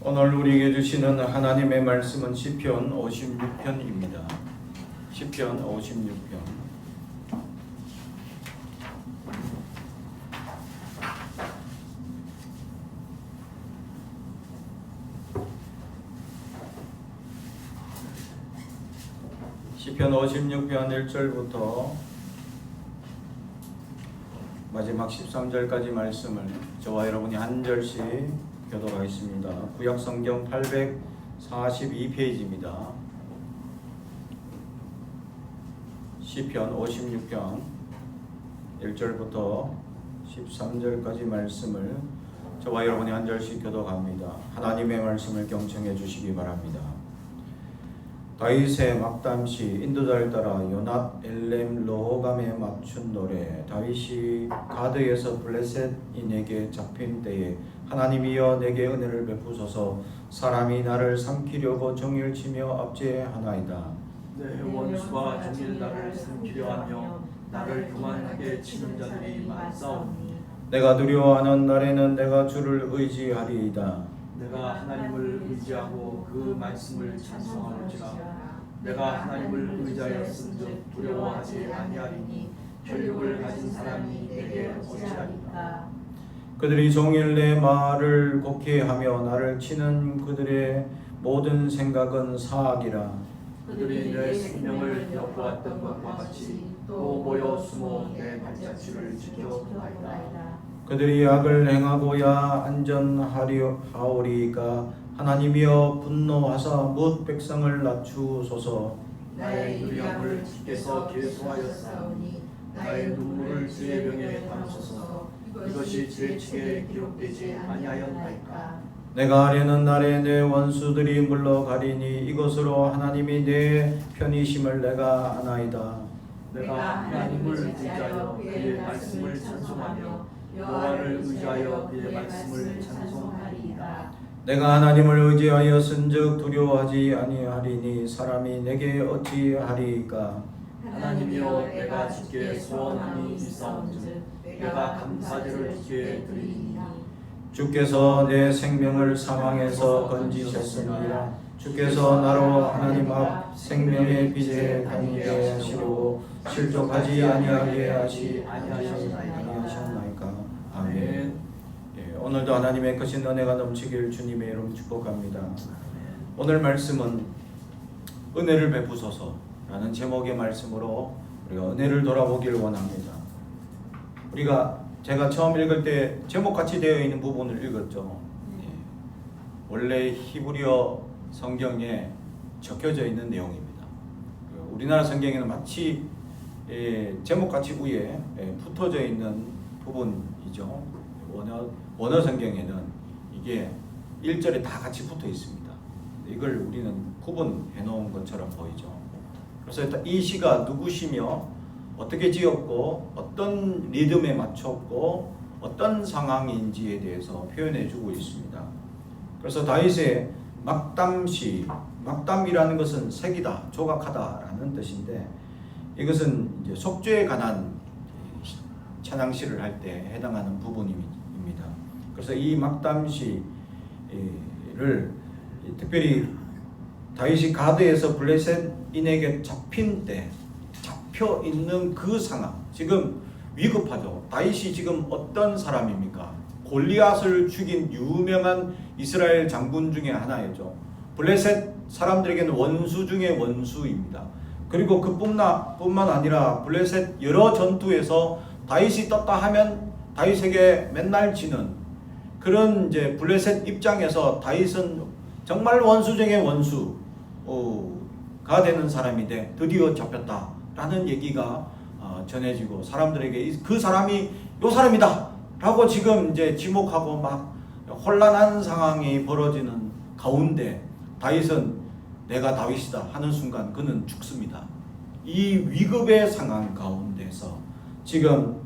오늘 우리에게 주시는 하나님의 말씀은 시편 56편입니다. 시편 56편. 시편 56편 1절부터 마지막 13절까지 말씀을 저와 여러분이 한 절씩 교독하겠습니다. 구약 성경 842페이지입니다. 시편 56편 1절부터 13절까지 말씀을 저와 여러분이 한 절씩 교독합니다. 하나님의 말씀을 경청해 주시기 바랍니다. 다윗의 막담시 인도자를 따라 요낫 엘렘 로호감에 맞춘 노래. 다윗이 가드에서 블레셋인에게 잡힌 때에 하나님이여 내게 은혜를 베푸소서. 사람이 나를 삼키려고 정의를 치며 압제하나이다. 내 원수가 종일 나를 삼키려 하며 나를 교만하게 치는 자들이 많사오니 내가 두려워하는 날에는 내가 주를 의지하리이다. 내가 하나님을 의지하고 그 말씀을 찬송하노지라. 내가 하나님을 의지하였은즉 두려워하지 아니하리니 혈육을 가진 사람이 내게 어찌하리까. 그들이 종일 내 말을 곡해하며 나를 치는 그들의 모든 생각은 사악이라. 그들이 내 생명을 엿보았던 것과 같이 또 모여 숨어 내 발자취를 지켜보나이다. 그들이 악을 행하고야 안전하리이까. 하나님이여 분노하사 뭇 백성을 낮추소서. 나의 유리함을 주께서 계수하였사오니 나의 눈물을 주의 병에 담으소서. 이것이 제 책에 기록되지 아니하였나이까. 내가 아뢰는 날에 내 원수들이 물러가리니 이것으로 하나님이 내 편이심을 내가 아나이다. 내가 하나님을 의지하여 그의 말씀을 찬송하며 여호와를 의지하여 그의 말씀을 찬송하리이다. 내가 하나님을 의지하였은즉 두려워하지 아니하리니 사람이 내게 어찌하리이까. 하나님이여 내가 주께 소원함이 있사온즉 내가 감사제를 주께 드리리니 주께서 내 생명을 사망에서 건지셨습니다. 주께서 나로 하나님 앞 생명의 빛에 다니게 하시려고 실족하지 아니하게 아니하셨나이까. 아멘. 오늘도 하나님의 크신 은혜가 넘치길 주님의 이름 축복합니다. 오늘 말씀은 은혜를 베푸소서라는 제목의 말씀으로 우리가 은혜를 돌아보길 원합니다. 제가 처음 읽을 때 제목같이 되어 있는 부분을 읽었죠. 원래 히브리어 성경에 적혀져 있는 내용입니다. 우리나라 성경에는 마치 제목같이 위에 붙어져 있는 부분이죠. 원어 성경에는 이게 1절에 다 같이 붙어 있습니다. 이걸 우리는 구분해 놓은 것처럼 보이죠. 그래서 이 시가 누구시며 어떻게 지었고 어떤 리듬에 맞췄고 어떤 상황인지에 대해서 표현해 주고 있습니다. 그래서 다윗의 막담시, 막담이라는 것은 색이다, 조각하다라는 뜻인데 이것은 이제 속죄에 관한 찬양시를 할 때 해당하는 부분입니다. 그래서 이 막담시를 특별히 다윗이 가드에서 블레셋인에게 잡힌 때 잡혀 있는 그 상황, 지금 위급하죠. 다윗이 지금 어떤 사람입니까? 골리앗을 죽인 유명한 이스라엘 장군 중에 하나였죠. 블레셋 사람들에게는 원수 중에 원수입니다. 그리고 그뿐만 아니라 블레셋 여러 전투에서 다윗이 떴다 하면 다윗에게 맨날 지는 그런 이제 블레셋 입장에서 다윗은 정말 원수 중에 원수가 되는 사람인데 드디어 잡혔다라는 얘기가 전해지고 사람들에게 그 사람이 요 사람이다 라고 지금 이제 지목하고 막 혼란한 상황이 벌어지는 가운데 다윗은 내가 다윗이다 하는 순간 그는 죽습니다. 이 위급의 상황 가운데서 지금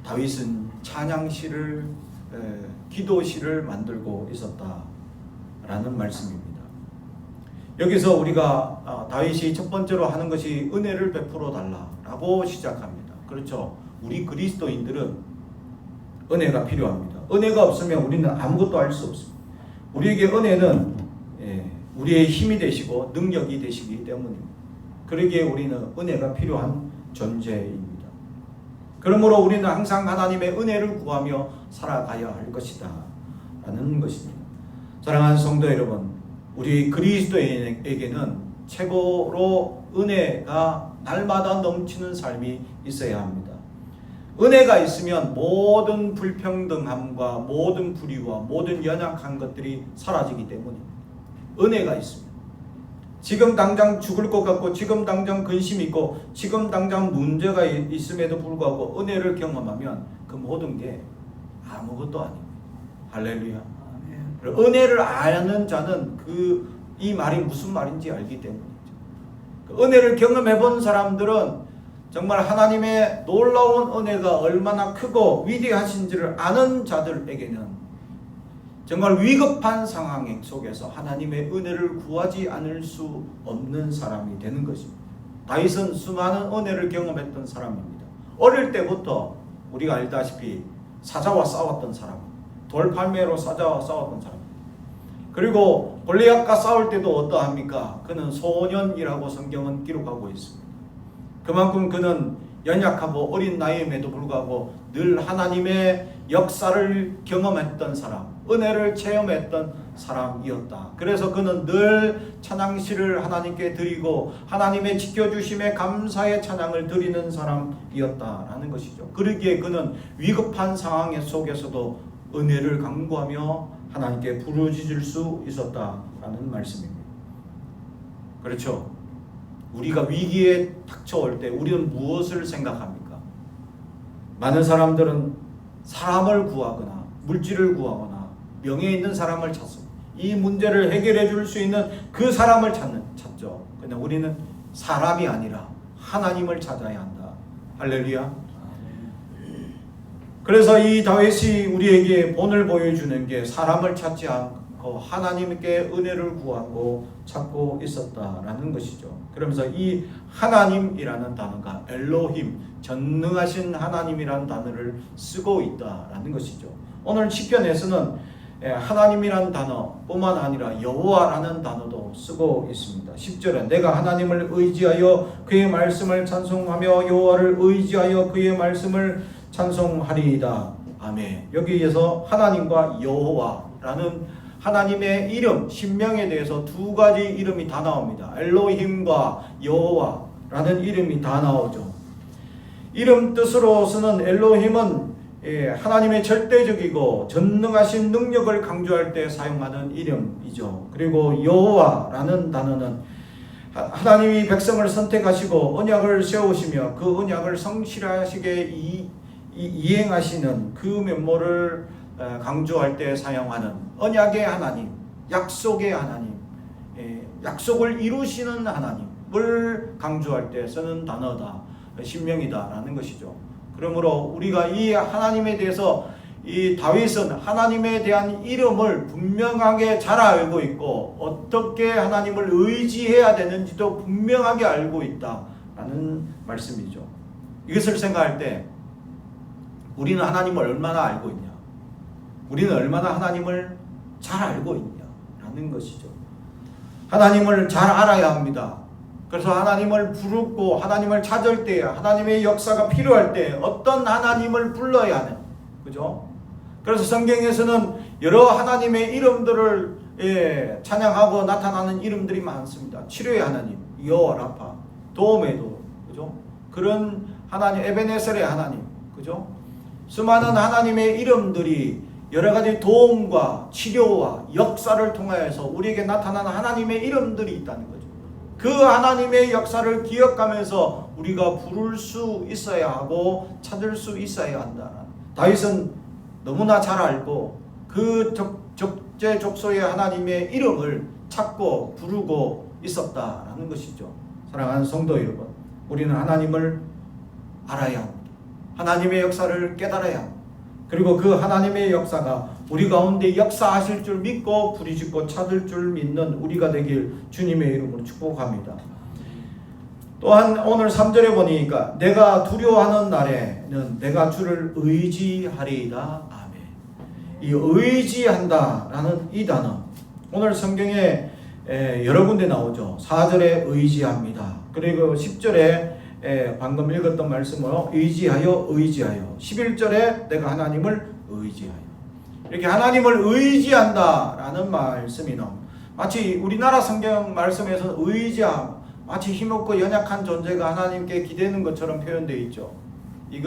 다윗은 찬양시를 기도시를 만들고 있었다라는 말씀입니다. 여기서 우리가 다윗이 첫 번째로 하는 것이 은혜를 베풀어 달라라고 시작합니다. 그렇죠. 우리 그리스도인들은 은혜가 필요합니다. 은혜가 없으면 우리는 아무것도 할 수 없습니다. 우리에게 은혜는 우리의 힘이 되시고 능력이 되시기 때문입니다. 그러기에 우리는 은혜가 필요한 존재입니다. 그러므로 우리는 항상 하나님의 은혜를 구하며 살아가야 할 것이다 라는 것입니다. 사랑하는 성도 여러분, 우리 그리스도인에게는 최고로 은혜가 날마다 넘치는 삶이 있어야 합니다. 은혜가 있으면 모든 불평등함과 모든 불의와 모든 연약한 것들이 사라지기 때문입니다. 은혜가 있습니다. 지금 당장 죽을 것 같고 지금 당장 근심이 있고 지금 당장 문제가 있음에도 불구하고 은혜를 경험하면 그 모든 게 아무것도 아닙니다. 할렐루야. 은혜를 아는 자는 이 말이 무슨 말인지 알기 때문이죠. 그 은혜를 경험해 본 사람들은 정말 하나님의 놀라운 은혜가 얼마나 크고 위대하신지를 아는 자들에게는 정말 위급한 상황 속에서 하나님의 은혜를 구하지 않을 수 없는 사람이 되는 것입니다. 다윗은 수많은 은혜를 경험했던 사람입니다. 어릴 때부터 우리가 알다시피 사자와 싸웠던 사람입니다. 돌팔매로 사자와 싸웠던 사람입니다. 그리고 골리앗과 싸울 때도 어떠합니까? 그는 소년이라고 성경은 기록하고 있습니다. 그만큼 그는 연약하고 어린 나이임에도 불구하고 늘 하나님의 역사를 경험했던 사람, 은혜를 체험했던 사람이었다. 그래서 그는 늘 찬양시를 하나님께 드리고 하나님의 지켜주심에 감사의 찬양을 드리는 사람이었다라는 것이죠. 그러기에 그는 위급한 상황 속에서도 은혜를 강구하며 하나님께 부르짖을 수 있었다라는 말씀입니다. 그렇죠? 우리가 위기에 닥쳐올 때 우리는 무엇을 생각합니까? 많은 사람들은 사람을 구하거나 물질을 구하거나 명예 있는 사람을 찾습니다. 이 문제를 해결해 줄 수 있는 그 사람을 찾죠. 그러나 우리는 사람이 아니라 하나님을 찾아야 한다. 할렐루야. 그래서 이 다윗이 우리에게 본을 보여주는 게 사람을 찾지 않고 하나님께 은혜를 구하고 찾고 있었다라는 것이죠. 그러면서 이 하나님이라는 단어가 엘로힘, 전능하신 하나님이라는 단어를 쓰고 있다라는 것이죠. 오늘 시편에서는 하나님이라는 단어뿐만 아니라 여호와라는 단어도 쓰고 있습니다. 10절에 내가 하나님을 의지하여 그의 말씀을 찬송하며 여호와를 의지하여 그의 말씀을 찬송하리이다. 아멘. 여기에서 하나님과 여호와라는 하나님의 이름, 신명에 대해서 두 가지 이름이 다 나옵니다. 엘로힘과 여호와라는 이름이 다 나오죠. 이름 뜻으로서는 엘로힘은 하나님의 절대적이고 전능하신 능력을 강조할 때 사용하는 이름이죠. 그리고 여호와라는 단어는 하나님이 백성을 선택하시고 언약을 세우시며 그 언약을 성실하시게 이행하시는 그 면모를 강조할 때 사용하는 언약의 하나님, 약속의 하나님, 약속을 이루시는 하나님을 강조할 때 쓰는 단어다, 신명이다라는 것이죠. 그러므로 우리가 이 하나님에 대해서 이 다윗은 하나님에 대한 이름을 분명하게 잘 알고 있고 어떻게 하나님을 의지해야 되는지도 분명하게 알고 있다라는 말씀이죠. 이것을 생각할 때 우리는 하나님을 얼마나 알고 있냐? 우리는 얼마나 하나님을 잘 알고 있냐라는 것이죠. 하나님을 잘 알아야 합니다. 그래서 하나님을 부르고 하나님을 찾을 때 하나님의 역사가 필요할 때 어떤 하나님을 불러야 하는, 그죠? 그래서 성경에서는 여러 하나님의 이름들을 찬양하고 나타나는 이름들이 많습니다. 치료의 하나님, 여호와 라파, 도움의 도, 그죠? 그런 하나님, 에베네셀의 하나님, 그죠? 수많은 하나님의 이름들이 여러 가지 도움과 치료와 역사를 통하여서 우리에게 나타나는 하나님의 이름들이 있다는 거죠. 그 하나님의 역사를 기억하면서 우리가 부를 수 있어야 하고 찾을 수 있어야 한다. 다윗은 너무나 잘 알고 그 적재적소의 하나님의 이름을 찾고 부르고 있었다라는 것이죠. 사랑하는 성도 여러분, 우리는 하나님을 알아야 합니다. 하나님의 역사를 깨달아야 합니다. 그리고 그 하나님의 역사가 우리 가운데 역사하실 줄 믿고 부르짖고 찾을 줄 믿는 우리가 되길 주님의 이름으로 축복합니다. 또한 오늘 3절에 보니까 내가 두려워하는 날에는 내가 주를 의지하리이다. 아멘. 이 의지한다라는 이 단어, 오늘 성경에 여러 군데 나오죠. 4절에 의지합니다. 그리고 10절에 방금 읽었던 말씀으로 의지하여 11절에 내가 하나님을 의지하여, 이렇게 하나님을 의지한다라는 말씀이 나옵니다. 마치 우리나라 성경 말씀에서 의지함, 마치 힘없고 연약한 존재가 하나님께 기대는 것처럼 표현되어 있죠. 이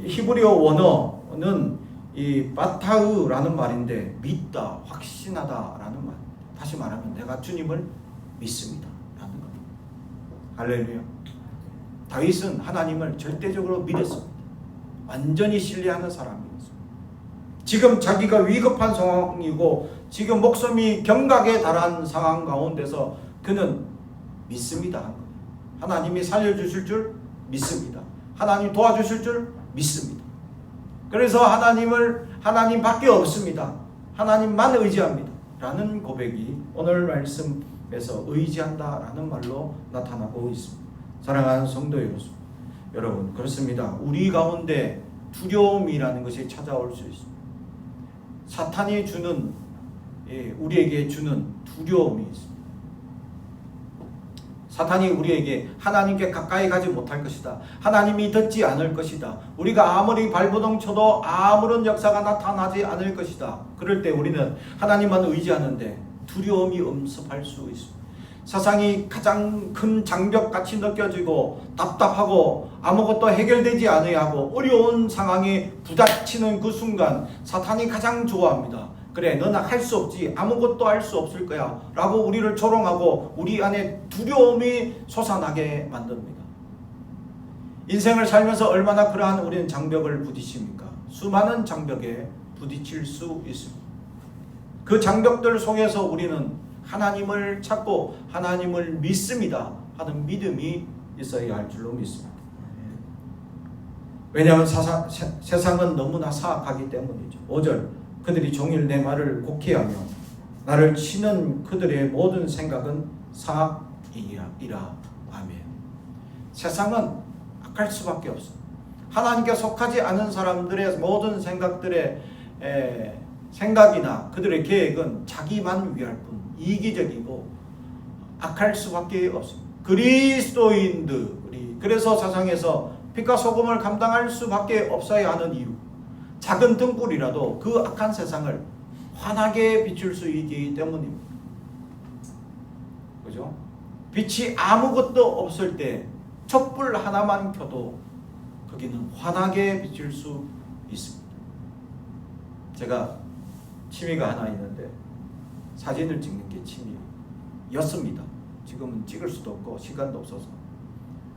히브리어 원어는 이 바타으라는 말인데 믿다, 확신하다라는 말. 다시 말하면 내가 주님을 믿습니다 라는 겁니다. 할렐루야. 다윗은 하나님을 절대적으로 믿었습니다. 완전히 신뢰하는 사람이었습니다. 지금 자기가 위급한 상황이고 지금 목숨이 경각에 달한 상황 가운데서 그는 믿습니다. 하나님이 살려주실 줄 믿습니다. 하나님 도와주실 줄 믿습니다. 그래서 하나님밖에 없습니다. 하나님만 의지합니다 라는 고백이 오늘 말씀에서 의지한다라는 말로 나타나고 있습니다. 사랑하는 성도 여러분, 그렇습니다. 우리 가운데 두려움이라는 것이 찾아올 수 있습니다. 사탄이 우리에게 주는 두려움이 있습니다. 사탄이 우리에게 하나님께 가까이 가지 못할 것이다. 하나님이 듣지 않을 것이다. 우리가 아무리 발버둥 쳐도 아무런 역사가 나타나지 않을 것이다. 그럴 때 우리는 하나님만 의지하는데 두려움이 엄습할 수 있습니다. 세상이 가장 큰 장벽같이 느껴지고 답답하고 아무것도 해결되지 않으하고 어려운 상황에 부닥치는 그 순간 사탄이 가장 좋아합니다. 그래, 너는 할 수 없지, 아무것도 할 수 없을 거야 라고 우리를 조롱하고 우리 안에 두려움이 솟아나게 만듭니다. 인생을 살면서 얼마나 그러한 우리는 장벽을 부딪힙니까? 수많은 장벽에 부딪힐 수 있습니다. 그 장벽들 속에서 우리는 하나님을 찾고 하나님을 믿습니다 하는 믿음이 있어야 할 줄로 믿습니다. 왜냐하면 세상은 너무나 사악하기 때문이죠. 5절, 그들이 종일 내 말을 곡해하며 나를 치는 그들의 모든 생각은 사악이라. 아멘. 세상은 악할 수밖에 없습니다. 하나님께 속하지 않은 사람들의 모든 생각이나 그들의 계획은 자기만 위할 뿐 이기적이고 악할 수밖에 없습니다. 그리스도인들이 그래서 세상에서 빛과 소금을 감당할 수밖에 없어야 하는 이유, 작은 등불이라도 그 악한 세상을 환하게 비출 수 있기 때문입니다. 그죠? 빛이 아무것도 없을 때 촛불 하나만 켜도 거기는 환하게 비칠 수 있습니다. 제가 취미가 하나 있는데 사진을 찍는 게 취미였습니다. 지금은 찍을 수도 없고 시간도 없어서.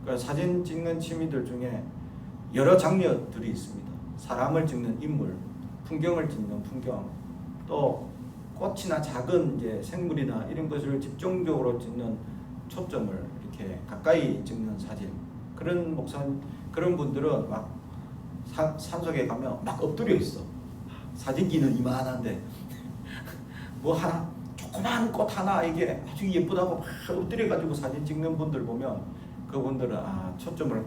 그래서 사진 찍는 취미들 중에 여러 장르들이 있습니다. 사람을 찍는 인물, 풍경을 찍는 풍경, 또 꽃이나 작은 이제 생물이나 이런 것을 집중적으로 찍는 초점을 이렇게 가까이 찍는 사진. 그런 분들은 막 산속에 가면 막 엎드려 있어. 사진기는 이만한데 뭐 하나 조그만 꽃 하나 이게 아주 예쁘다고 막 엎드려 가지고 사진 찍는 분들 보면 그분들은 초점을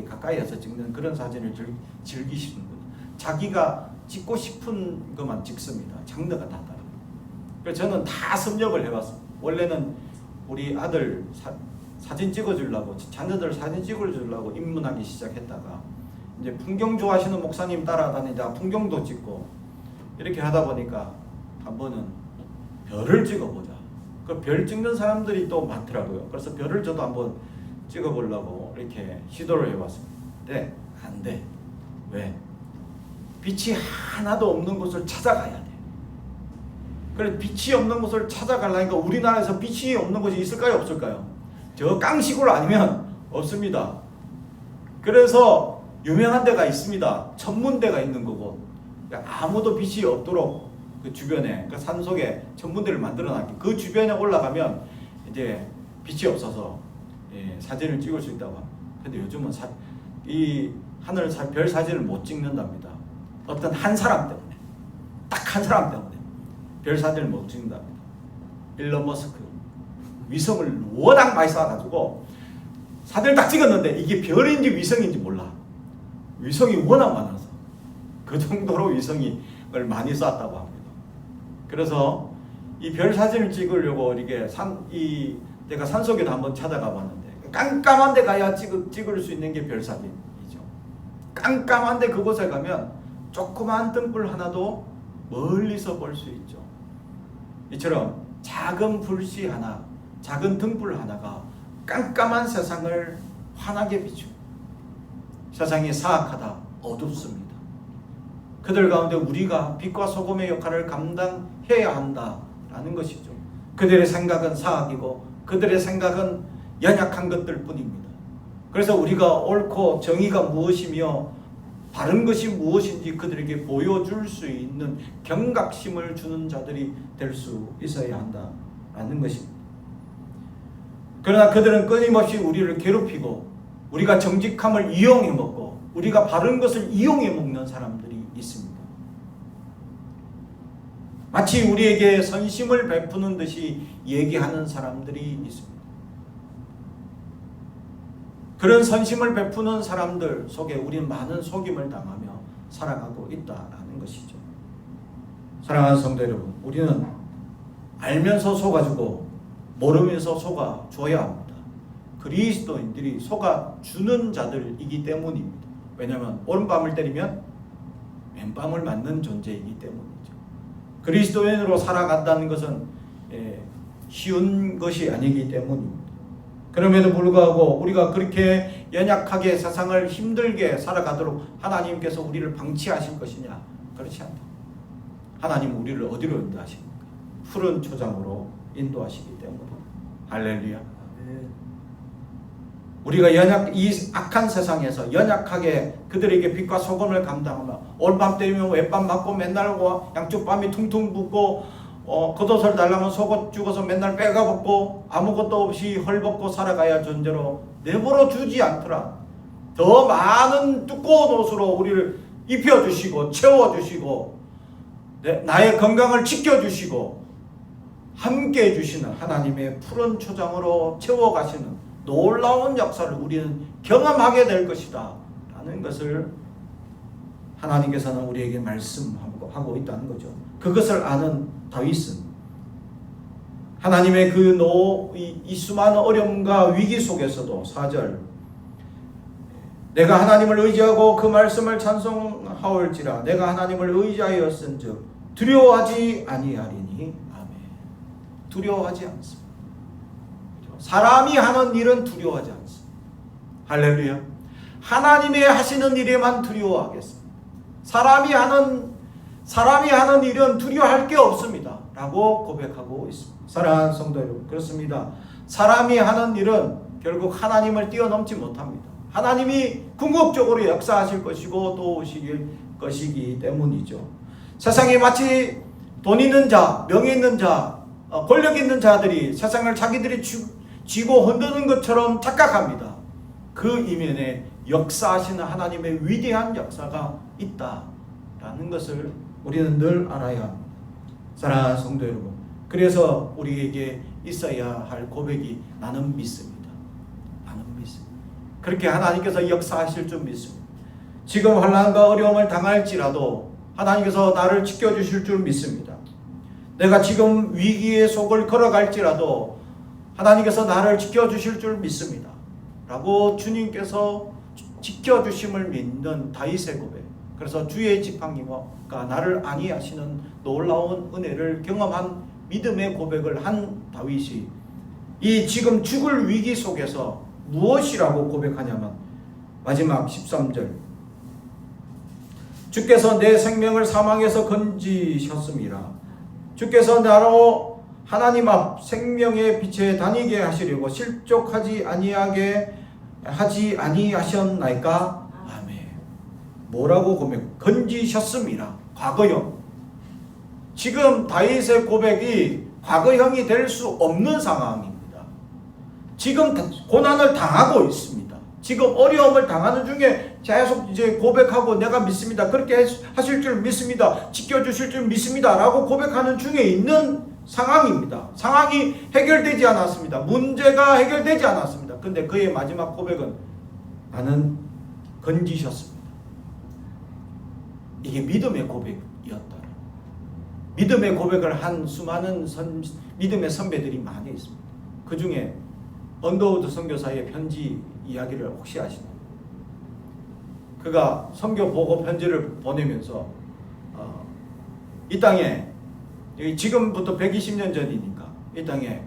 가까이에서 찍는 그런 사진을 즐기시는구나. 자기가 찍고 싶은 것만 찍습니다. 장르가 다 다릅니다. 그래서 저는 다 섭렵을 해봤습니다. 원래는 우리 아들 사진 찍어주려고, 자녀들 사진 찍어주려고 입문하기 시작했다가 이제 풍경 좋아하시는 목사님 따라다니다 풍경도 찍고 이렇게 하다 보니까 한 번은 별을 찍어보자. 그 별 찍는 사람들이 또 많더라고요. 그래서 별을 저도 한번 찍어보려고 이렇게 시도를 해봤습니다. 근데 안 돼. 왜? 빛이 하나도 없는 곳을 찾아가야 돼. 그래, 빛이 없는 곳을 찾아가려니까 우리나라에서 빛이 없는 곳이 있을까요? 없을까요? 저 깡시골 아니면 없습니다. 그래서 유명한 데가 있습니다. 천문대가 있는 거고, 그러니까 아무도 빛이 없도록 그 주변에, 그 산속에 천문대를 만들어놨기. 그 주변에 올라가면 이제 빛이 없어서 사진을 찍을 수 있다고 합니다. 근데 요즘은 이 하늘 별 사진을 못 찍는답니다. 어떤 한 사람 때문에, 딱 한 사람 때문에 별 사진을 못 찍는답니다. 일론 머스크 위성을 워낙 많이 쏴가지고 사진을 딱 찍었는데 이게 별인지 위성인지 몰라. 위성이 워낙 많아서 그 정도로 위성을 많이 쐈다고 합니다. 그래서 이 별 사진을 찍으려고 이게 내가 산속에도 한번 찾아가 봤는데 깜깜한 데 가야 찍을 수 있는 게 별 사진이죠. 깜깜한 데 그곳에 가면 조그만 등불 하나도 멀리서 볼 수 있죠. 이처럼 작은 불씨 하나, 작은 등불 하나가 깜깜한 세상을 환하게 비춥니다. 세상이 사악하다, 어둡습니다. 그들 가운데 우리가 빛과 소금의 역할을 감당해야 한다라는 것이죠. 그들의 생각은 사악이고 그들의 생각은 연약한 것들 뿐입니다. 그래서 우리가 옳고 정의가 무엇이며 바른 것이 무엇인지 그들에게 보여줄 수 있는 경각심을 주는 자들이 될 수 있어야 한다라는 것입니다. 그러나 그들은 끊임없이 우리를 괴롭히고 우리가 정직함을 이용해 먹고 우리가 바른 것을 이용해 먹는 사람들이 있습니다. 마치 우리에게 선심을 베푸는 듯이 얘기하는 사람들이 있습니다. 그런 선심을 베푸는 사람들 속에 우리는 많은 속임을 당하며 살아가고 있다라는 것이죠. 사랑하는 성도 여러분, 우리는 알면서 속아주고 모르면서 속아줘야 합니다. 그리스도인들이 속아주는 자들이기 때문입니다. 왜냐하면 오른밤을 때리면 왼밤을 맞는 존재이기 때문이죠. 그리스도인으로 살아간다는 것은 쉬운 것이 아니기 때문입니다. 그럼에도 불구하고 우리가 그렇게 연약하게 세상을 힘들게 살아가도록 하나님께서 우리를 방치하실 것이냐? 그렇지 않다. 하나님은 우리를 어디로 인도하십니까? 푸른 초장으로 인도하시기 때문입니다. 할렐루야. 우리가 이 악한 세상에서 연약하게 그들에게 빛과 소금을 감당하며 올밤 때리면 왼밤 맞고 맨날 양쪽 밤이 퉁퉁 붓고 겉옷을 달라면 속옷 죽어서 맨날 빼가 벗고 아무것도 없이 헐벗고 살아가야 할 존재로 내버려 두지 않더라. 더 많은 두꺼운 옷으로 우리를 입혀주시고 채워주시고 나의 건강을 지켜주시고 함께 해주시는 하나님의 푸른 초장으로 채워가시는 놀라운 역사를 우리는 경험하게 될 것이다 라는 것을 하나님께서는 우리에게 말씀하고 있다는 거죠. 그것을 아는 다윗은 하나님의 이 수많은 어려움과 위기 속에서도 4절 내가 하나님을 의지하고 그 말씀을 찬송하올지라 내가 하나님을 의지하였은즉 두려워하지 아니하리니 아멘. 두려워하지 않습니다. 사람이 하는 일은 두려워하지 않습니다. 할렐루야. 하나님의 하시는 일에만 두려워하겠습니다. 사람이 하는 일은 두려워할 게 없습니다 라고 고백하고 있습니다. 사랑하는 성도 여러분, 그렇습니다. 사람이 하는 일은 결국 하나님을 뛰어넘지 못합니다. 하나님이 궁극적으로 역사하실 것이고 도우실 것이기 때문이죠. 세상에 마치 돈 있는 자, 명예 있는 자, 권력 있는 자들이 세상을 자기들이 쥐고 흔드는 것처럼 착각합니다. 그 이면에 역사하시는 하나님의 위대한 역사가 있다라는 것을 우리는 늘 알아야 합니다. 사랑하는 성도 여러분, 그래서 우리에게 있어야 할 고백이 나는 믿습니다. 나는 믿습니다. 그렇게 하나님께서 역사하실 줄 믿습니다. 지금 환난과 어려움을 당할지라도 하나님께서 나를 지켜주실 줄 믿습니다. 내가 지금 위기의 속을 걸어갈지라도 하나님께서 나를 지켜주실 줄 믿습니다 라고 주님께서 지켜주심을 믿는 다윗의 고백. 그래서 주의 지팡이가 나를 안위하시는 놀라운 은혜를 경험한 믿음의 고백을 한 다윗이 이 지금 죽을 위기 속에서 무엇이라고 고백하냐면 마지막 13절 주께서 내 생명을 사망에서 건지셨습니다. 주께서 나로 하나님 앞 생명의 빛에 다니게 하시려고 실족하지 하지 아니하셨나이까? 아멘. 뭐라고 고백? 건지셨습니다. 과거형. 지금 다윗의 고백이 과거형이 될 수 없는 상황입니다. 지금 고난을 당하고 있습니다. 지금 어려움을 당하는 중에 계속 이제 고백하고 내가 믿습니다. 그렇게 하실 줄 믿습니다. 지켜주실 줄 믿습니다. 라고 고백하는 중에 있는 상황입니다. 상황이 해결되지 않았습니다. 문제가 해결되지 않았습니다. 근데 그의 마지막 고백은 나는 건지셨습니다. 이게 믿음의 고백이었다. 믿음의 고백을 한 수많은 믿음의 선배들이 많이 있습니다. 그 중에 언더우드 선교사의 편지 이야기를 혹시 아시나요? 그가 선교 보고 편지를 보내면서 이 땅에 지금부터 120년 전이니까 이 땅에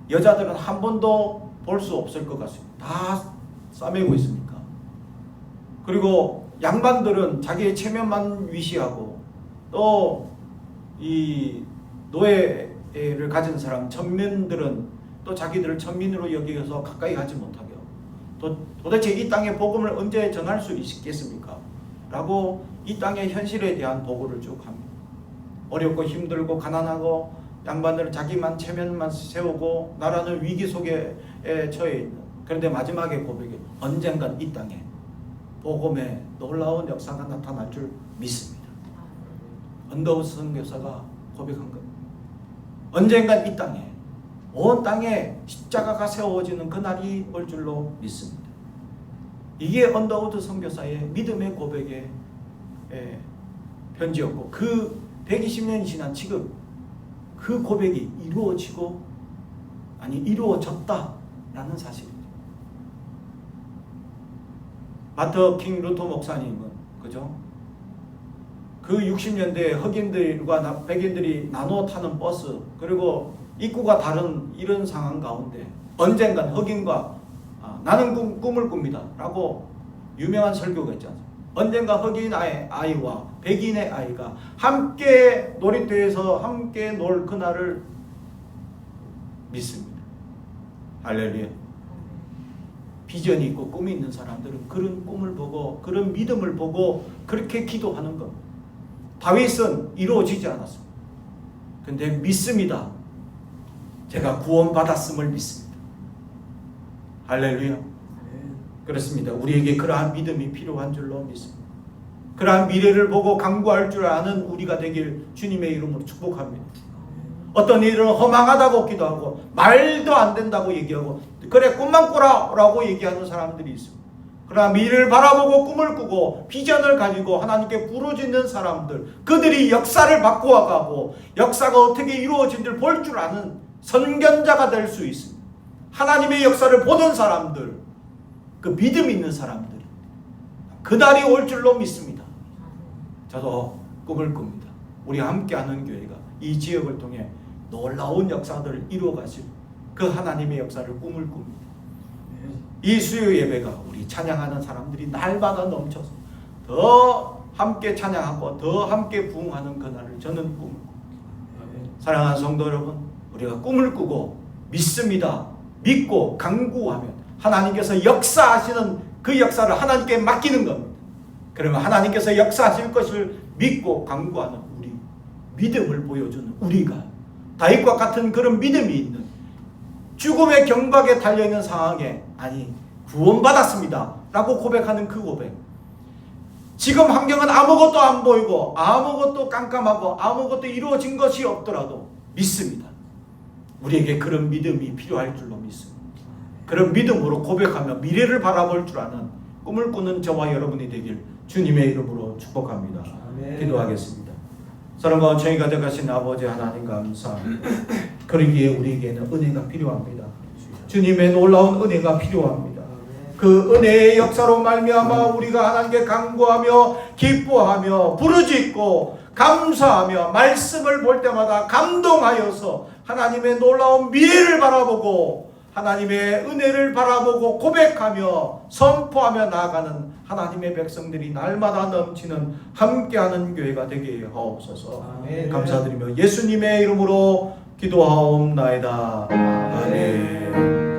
여자들은 한 번도 볼 수 없을 것 같습니다. 다 싸매고 있으니까. 그리고 양반들은 자기의 체면만 위시하고 또 이 노예를 가진 사람 천민들은 또 자기들을 천민으로 여기서 가까이 가지 못하게 하고 도대체 이 땅의 복음을 언제 전할 수 있겠습니까? 라고 이 땅의 현실에 대한 보고를 쭉 합니다. 어렵고 힘들고 가난하고 양반들은 자기만 체면만 세우고 나라는 위기 속에 처해 있는, 그런데 마지막에 고백이 언젠간 이 땅에 복음의 놀라운 역사가 나타날 줄 믿습니다. 언더우드 선교사가 고백한 겁니다. 언젠간 이 땅에 온 땅에 십자가가 세워지는 그날이 올 줄로 믿습니다. 이게 언더우드 선교사의 믿음의 고백의 편지였고, 그 120년이 지난 지금 그 고백이 이루어졌다라는 사실입니다. 마터 킹 루터 목사님은 그죠? 그 60년대에 흑인들과 백인들이 나눠 타는 버스, 그리고 입구가 다른 이런 상황 가운데 언젠간 흑인과 나는 꿈을 꿉니다 라고 유명한 설교가 있지 않습니까? 언젠가 흑인 아이와 백인의 아이가 함께 놀이터에서 함께 놀 그날을 믿습니다. 할렐루야. 비전이 있고 꿈이 있는 사람들은 그런 꿈을 보고 그런 믿음을 보고 그렇게 기도하는 겁니다. 다윗은 이루어지지 않았습니다. 근데 믿습니다. 제가 구원받았음을 믿습니다. 할렐루야. 그렇습니다. 우리에게 그러한 믿음이 필요한 줄로 믿습니다. 그러한 미래를 보고 강구할 줄 아는 우리가 되길 주님의 이름으로 축복합니다. 어떤 일은 허망하다고 기도하고 말도 안 된다고 얘기하고 그래 꿈만 꾸라라고 얘기하는 사람들이 있습니다. 그러나 미래를 바라보고 꿈을 꾸고 비전을 가지고 하나님께 부르짖는 사람들, 그들이 역사를 바꾸어가고 역사가 어떻게 이루어진 줄 볼 줄 아는 선견자가 될 수 있습니다. 하나님의 역사를 보는 사람들, 그 믿음 있는 사람들, 그날이 올 줄로 믿습니다. 저도 꿈을 꿉니다. 우리 함께하는 교회가 이 지역을 통해 놀라운 역사들을 이루어가실 그 하나님의 역사를 꿈을 꿉니다. 이 수요 예배가 우리 찬양하는 사람들이 날마다 넘쳐서 더 함께 찬양하고 더 함께 부흥하는 그날을 저는 꿈을 꿉니다. 사랑하는 성도 여러분, 우리가 꿈을 꾸고 믿습니다. 믿고 간구하면 하나님께서 역사하시는 그 역사를 하나님께 맡기는 겁니다. 그러면 하나님께서 역사하실 것을 믿고 간구하는 우리, 믿음을 보여주는 우리가 다윗과 같은 그런 믿음이 있는, 죽음의 경박에 달려있는 상황에 아니 구원받았습니다 라고 고백하는 그 고백, 지금 환경은 아무것도 안 보이고 아무것도 깜깜하고 아무것도 이루어진 것이 없더라도 믿습니다. 우리에게 그런 믿음이 필요할 줄로 믿습니다. 그런 믿음으로 고백하며 미래를 바라볼 줄 아는 꿈을 꾸는 저와 여러분이 되길 주님의 이름으로 축복합니다. 아멘. 기도하겠습니다. 사랑과 정의 가져가신 아버지 하나님 감사합니다. 그러기에 우리에게는 은혜가 필요합니다. 주님의 놀라운 은혜가 필요합니다. 그 은혜의 역사로 말미암아 우리가 하나님께 간구하며 기뻐하며 부르짖고 감사하며 말씀을 볼 때마다 감동하여서 하나님의 놀라운 미래를 바라보고 하나님의 은혜를 바라보고 고백하며 선포하며 나아가는 하나님의 백성들이 날마다 넘치는 함께하는 교회가 되게 하옵소서. 아멘. 감사드리며 예수님의 이름으로 기도하옵나이다. 아멘.